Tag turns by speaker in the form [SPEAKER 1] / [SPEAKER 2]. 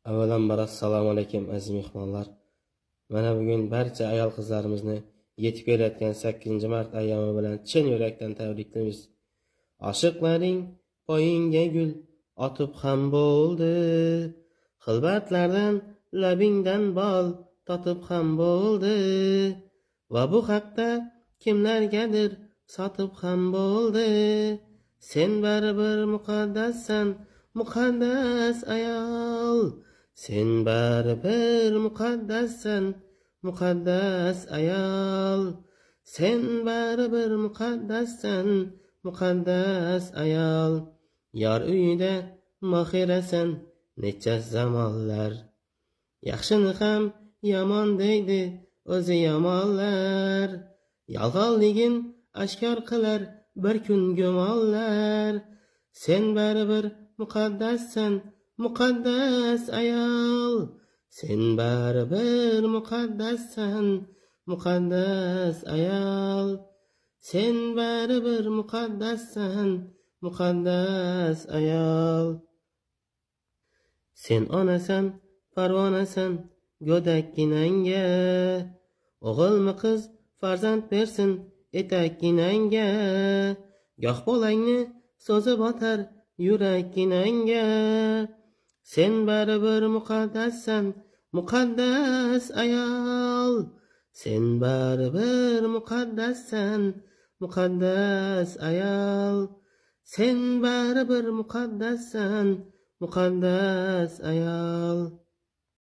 [SPEAKER 1] Avvalambor assalomu alaykum aziz mehmonlar. Mana bugun barcha ayol qizlarimizni yetib kelayotgan 8-mart ayyomi bilan chin yurakdan tabriklaymiz. Oshiqlaring poyingga gul otib ham bo'ldi. Xilvatlardan labingdan bol totib ham bo'ldi. Va bu haqda kimlargadir sotib ham bo'ldi. Sen baribir muqaddassan, muqaddas ayol. Sen baribir muqaddassan, muqaddas ayol. Sen baribir muqaddassan, muqaddas ayol. Yor uyida mohirasan necha zamonlar. Yaxshini ham yomon deydi o'zi yomonlar. Yolg'onligin oshkor qilar bir kun gumonlar. Sen baribir muqaddassan, muqaddas ayol. Sen baribir muqaddassan, muqaddas ayol. Sen baribir muqaddassan, muqaddas ayol. Sen onasan, parvonasan, go'dakkinangga. O'g'ilmi qiz farzand bersin etakkinangga. Goh bolangni so'zi botar yurakkinangga. Sen baribir muqaddassan, muqaddas ayol. Sen baribir muqaddassan, muqaddas ayol. Sen baribir muqaddassan, muqaddas ayol.